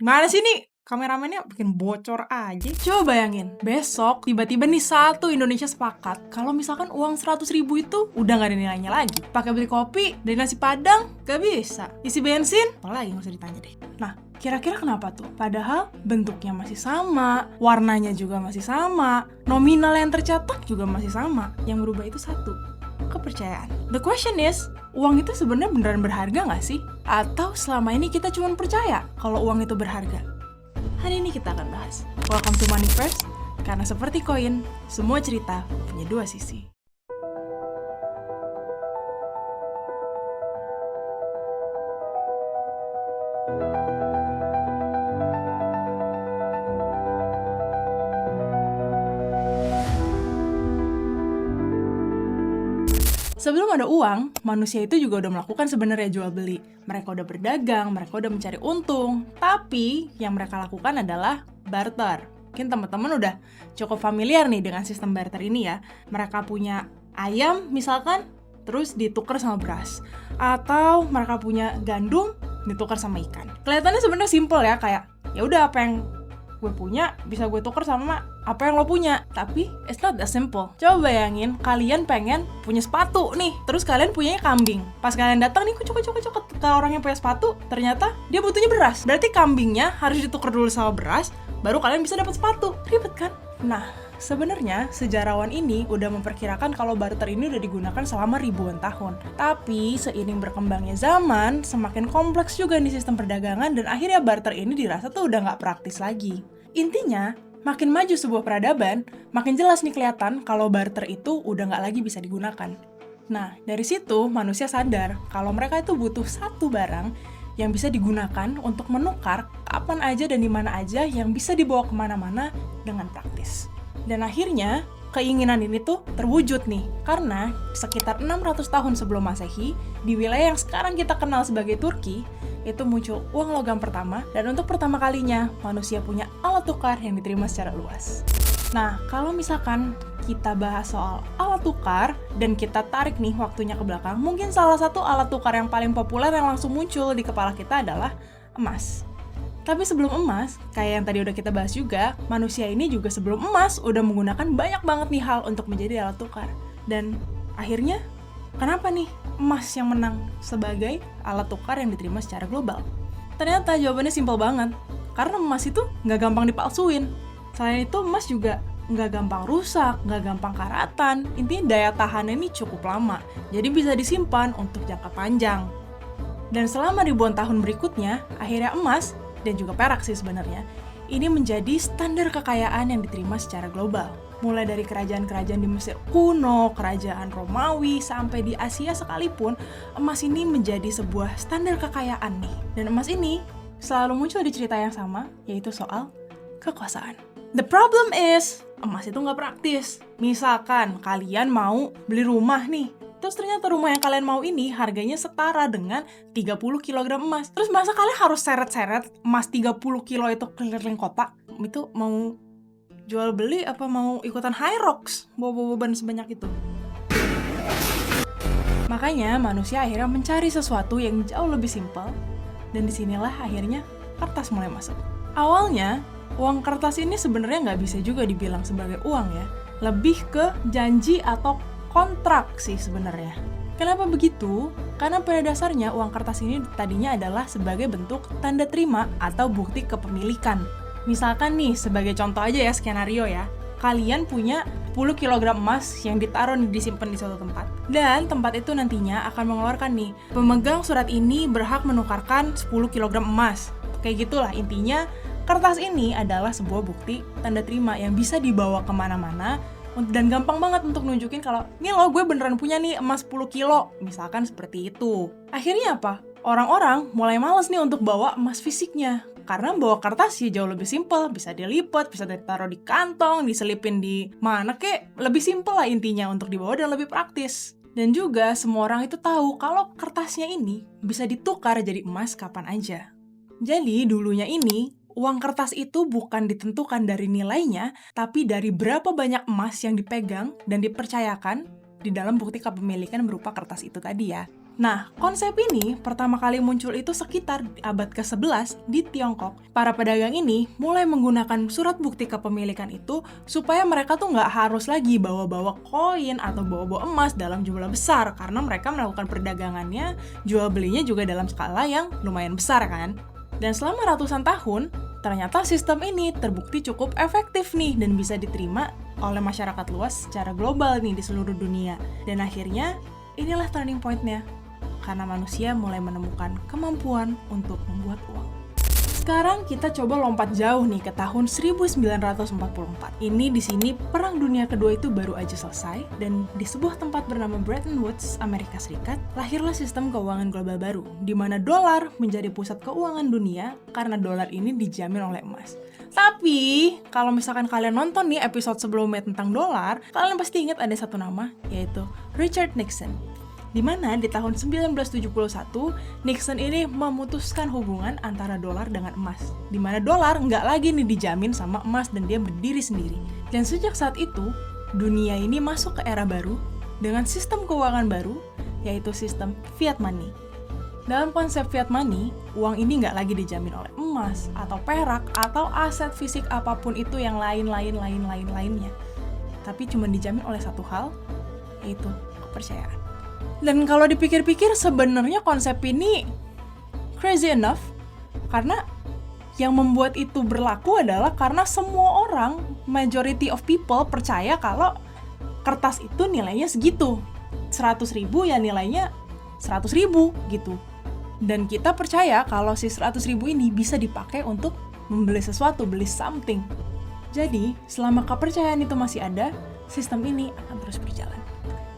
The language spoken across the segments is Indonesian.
Gimana sih nih? Kameramennya bikin bocor aja. Coba bayangin, besok tiba-tiba nih satu Indonesia sepakat kalau misalkan uang 100.000 itu udah gak ada nilainya lagi. Pakai beli kopi, beli nasi padang, gak bisa. Isi bensin, apalagi gak usah ditanya deh. Nah, kira-kira kenapa tuh? Padahal bentuknya masih sama, warnanya juga masih sama, nominal yang tercatat juga masih sama. Yang berubah itu satu, kepercayaan. The question is, uang itu sebenarnya beneran berharga nggak sih? Atau selama ini kita cuma percaya kalau uang itu berharga? Hari ini kita akan bahas. Welcome to Money First, karena seperti koin, semua cerita punya dua sisi. Sebelum ada uang, manusia itu juga udah melakukan sebenarnya jual beli. Mereka udah berdagang, mereka udah mencari untung. Tapi yang mereka lakukan adalah barter. Mungkin teman-teman udah cukup familiar nih dengan sistem barter ini ya. Mereka punya ayam misalkan, terus ditukar sama beras. Atau mereka punya gandum, ditukar sama ikan. Kelihatannya sebenarnya simple ya, kayak ya udah apa yang gue punya bisa gue tuker sama apa yang lo punya. Tapi it's not that simple. Coba bayangin kalian pengen punya sepatu nih, terus kalian punyanya kambing. Pas kalian datang nih kucuk ke orang yang punya sepatu, ternyata dia butuhnya beras. Berarti kambingnya harus ditukar dulu sama beras, baru kalian bisa dapat sepatu. Ribet kan? Nah, sebenarnya sejarawan ini udah memperkirakan kalau barter ini udah digunakan selama ribuan tahun. Tapi seiring berkembangnya zaman, semakin kompleks juga nih sistem perdagangan dan akhirnya barter ini dirasa tuh udah nggak praktis lagi. Intinya, makin maju sebuah peradaban, makin jelas nih kelihatan kalau barter itu udah nggak lagi bisa digunakan. Nah, dari situ manusia sadar kalau mereka itu butuh satu barang yang bisa digunakan untuk menukar kapan aja dan di mana aja yang bisa dibawa kemana-mana dengan praktis. Dan akhirnya, keinginan ini tuh terwujud nih, karena sekitar 600 tahun sebelum Masehi, di wilayah yang sekarang kita kenal sebagai Turki, itu muncul uang logam pertama, dan untuk pertama kalinya, manusia punya alat tukar yang diterima secara luas. Nah, kalau misalkan kita bahas soal alat tukar, dan kita tarik nih waktunya ke belakang, mungkin salah satu alat tukar yang paling populer yang langsung muncul di kepala kita adalah emas. Tapi sebelum emas, kayak yang tadi udah kita bahas juga, manusia ini juga sebelum emas udah menggunakan banyak banget nih hal untuk menjadi alat tukar. Dan akhirnya, kenapa nih emas yang menang sebagai alat tukar yang diterima secara global? Ternyata jawabannya simpel banget, karena emas itu nggak gampang dipalsuin. Selain itu, emas juga nggak gampang rusak, nggak gampang karatan. Intinya daya tahannya ini cukup lama, jadi bisa disimpan untuk jangka panjang. Dan selama ribuan tahun berikutnya, akhirnya emas dan juga perak sih sebenarnya, ini menjadi standar kekayaan yang diterima secara global. Mulai dari kerajaan-kerajaan di Mesir kuno, kerajaan Romawi, sampai di Asia sekalipun, emas ini menjadi sebuah standar kekayaan nih. Dan emas ini selalu muncul di cerita yang sama, yaitu soal kekuasaan. The problem is, emas itu nggak praktis. Misalkan kalian mau beli rumah nih, terus ternyata rumah yang kalian mau ini harganya setara dengan 30 kg emas. Terus masa kalian harus seret-seret emas 30 kilo itu keliling kota? Itu mau jual beli apa mau ikutan high rocks bawa beban sebanyak itu? Makanya manusia akhirnya mencari sesuatu yang jauh lebih simpel, dan disinilah akhirnya kertas mulai masuk. Awalnya, uang kertas ini sebenarnya nggak bisa juga dibilang sebagai uang ya. Lebih ke janji atau kontrak sih sebenarnya. Kenapa begitu? Karena pada dasarnya uang kertas ini tadinya adalah sebagai bentuk tanda terima atau bukti kepemilikan. Misalkan nih, sebagai contoh aja ya, skenario ya. Kalian punya 10 kg emas yang ditaruh disimpan di suatu tempat. Dan tempat itu nantinya akan mengeluarkan nih, pemegang surat ini berhak menukarkan 10 kg emas. Kayak gitulah intinya, kertas ini adalah sebuah bukti tanda terima yang bisa dibawa kemana-mana, dan gampang banget untuk nunjukin kalau nih loh gue beneran punya nih emas 10 kilo, misalkan seperti itu. Akhirnya apa? Orang-orang mulai males nih untuk bawa emas fisiknya, karena bawa kertas ya jauh lebih simpel, bisa dilipat, bisa ditaruh di kantong, diselipin di mana kek, lebih simpel lah intinya untuk dibawa dan lebih praktis. Dan juga semua orang itu tahu kalau kertasnya ini bisa ditukar jadi emas kapan aja. Jadi dulunya ini, uang kertas itu bukan ditentukan dari nilainya, tapi dari berapa banyak emas yang dipegang dan dipercayakan di dalam bukti kepemilikan berupa kertas itu tadi ya. Nah, konsep ini pertama kali muncul itu sekitar abad ke-11 di Tiongkok. Para pedagang ini mulai menggunakan surat bukti kepemilikan itu supaya mereka tuh nggak harus lagi bawa-bawa koin atau bawa-bawa emas dalam jumlah besar, karena mereka melakukan perdagangannya, jual belinya juga dalam skala yang lumayan besar kan. Dan selama ratusan tahun, ternyata sistem ini terbukti cukup efektif nih dan bisa diterima oleh masyarakat luas secara global nih di seluruh dunia. Dan akhirnya, inilah turning point-nya. Karena manusia mulai menemukan kemampuan untuk membuat uang. Sekarang kita coba lompat jauh nih ke tahun 1944. Ini di sini Perang Dunia Kedua itu baru aja selesai, dan di sebuah tempat bernama Bretton Woods, Amerika Serikat, lahirlah sistem keuangan global baru, di mana dolar menjadi pusat keuangan dunia karena dolar ini dijamin oleh emas. Tapi, kalau misalkan kalian nonton nih episode sebelumnya tentang dolar, kalian pasti ingat ada satu nama, yaitu Richard Nixon. Di mana di tahun 1971, Nixon ini memutuskan hubungan antara dolar dengan emas. Di mana dolar nggak lagi nih dijamin sama emas dan dia berdiri sendiri. Dan sejak saat itu, dunia ini masuk ke era baru dengan sistem keuangan baru, yaitu sistem fiat money. Dalam konsep fiat money, uang ini nggak lagi dijamin oleh emas, atau perak, atau aset fisik apapun itu yang lainnya. Tapi cuma dijamin oleh satu hal, yaitu kepercayaan. Dan kalau dipikir-pikir sebenarnya konsep ini crazy enough, karena yang membuat itu berlaku adalah karena semua orang, majority of people percaya kalau kertas itu nilainya segitu. 100.000 ya nilainya 100.000 gitu. Dan kita percaya kalau si 100.000 ini bisa dipakai untuk membeli sesuatu, beli something. Jadi, selama kepercayaan itu masih ada, sistem ini akan terus berjalan.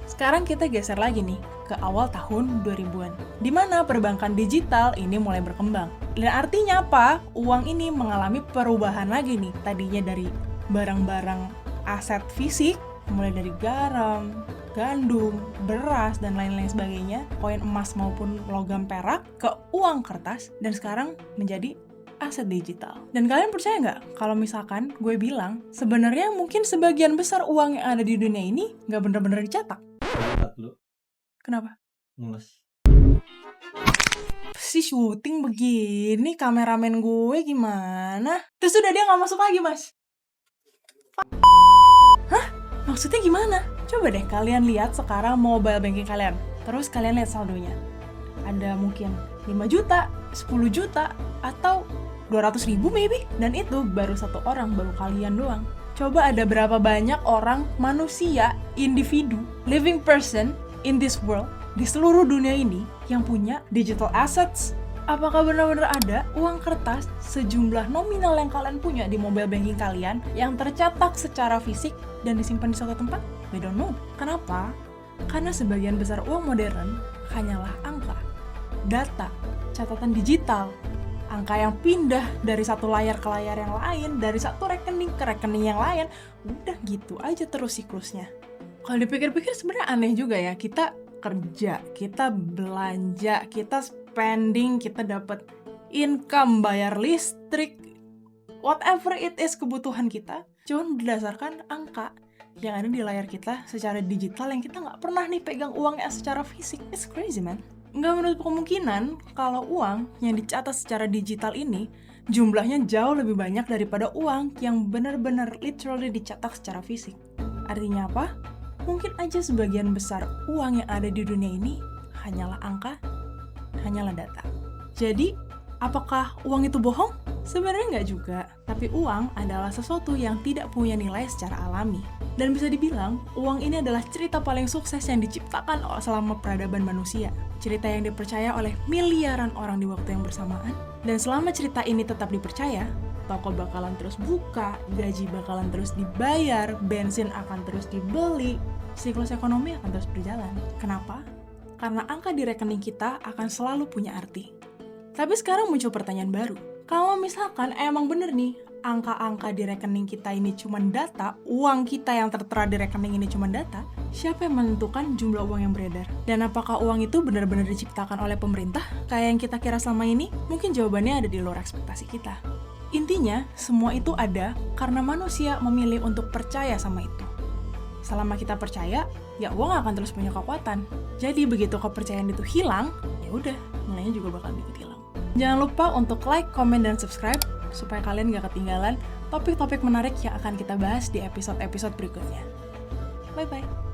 Sekarang kita geser lagi nih ke awal tahun 2000-an, di mana perbankan digital ini mulai berkembang. Dan artinya apa? Uang ini mengalami perubahan lagi nih. Tadinya dari barang-barang aset fisik, mulai dari garam, gandum, beras, dan lain-lain sebagainya, koin emas maupun logam perak, ke uang kertas, dan sekarang menjadi aset digital. Dan kalian percaya nggak kalau misalkan gue bilang, sebenarnya mungkin sebagian besar uang yang ada di dunia ini nggak bener-bener dicetak? Kenapa? Mules. Si syuting begini, kameramen gue gimana? Terus udah dia nggak masuk lagi, Mas. Hah? Maksudnya gimana? Coba deh kalian lihat sekarang mobile banking kalian. Terus kalian lihat saldonya. Ada mungkin 5 juta, 10 juta, atau 200.000 maybe. Dan itu baru satu orang, baru kalian doang. Coba ada berapa banyak orang, manusia, individu, living person in this world, di seluruh dunia ini, yang punya digital assets? Apakah benar-benar ada uang kertas sejumlah nominal yang kalian punya di mobile banking kalian yang tercetak secara fisik dan disimpan di suatu tempat? We don't know. Kenapa? Karena sebagian besar uang modern hanyalah angka, data, catatan digital, angka yang pindah dari satu layar ke layar yang lain, dari satu rekening ke rekening yang lain. Udah gitu aja terus siklusnya. Kalau dipikir-pikir sebenarnya aneh juga ya. Kita kerja, kita belanja, kita spending, kita dapat income, bayar listrik, whatever it is kebutuhan kita, cuman berdasarkan angka yang ada di layar kita secara digital, yang kita nggak pernah nih pegang uangnya secara fisik. It's crazy, man. Nggak menutup kemungkinan kalau uang yang dicatat secara digital ini jumlahnya jauh lebih banyak daripada uang yang benar-benar literally dicetak secara fisik. Artinya apa? Mungkin aja sebagian besar uang yang ada di dunia ini hanyalah angka, hanyalah data. Jadi, apakah uang itu bohong? Sebenarnya nggak juga, tapi uang adalah sesuatu yang tidak punya nilai secara alami. Dan bisa dibilang, uang ini adalah cerita paling sukses yang diciptakan selama peradaban manusia. Cerita yang dipercaya oleh miliaran orang di waktu yang bersamaan. Dan selama cerita ini tetap dipercaya, toko bakalan terus buka, gaji bakalan terus dibayar, bensin akan terus dibeli, siklus ekonomi akan terus berjalan. Kenapa? Karena angka di rekening kita akan selalu punya arti. Tapi sekarang muncul pertanyaan baru. Kalau misalkan emang bener nih, angka-angka di rekening kita ini cuma data, uang kita yang tertera di rekening ini cuma data, siapa yang menentukan jumlah uang yang beredar? Dan apakah uang itu benar-benar diciptakan oleh pemerintah kayak yang kita kira selama ini? Mungkin jawabannya ada di luar ekspektasi kita. Intinya, semua itu ada karena manusia memilih untuk percaya sama itu. Selama kita percaya, ya uang akan terus punya kekuatan. Jadi begitu kepercayaan itu hilang, ya udah, nilainya juga bakal ikut hilang. Jangan lupa untuk like, comment, dan subscribe supaya kalian gak ketinggalan topik-topik menarik yang akan kita bahas di episode-episode berikutnya. Bye-bye.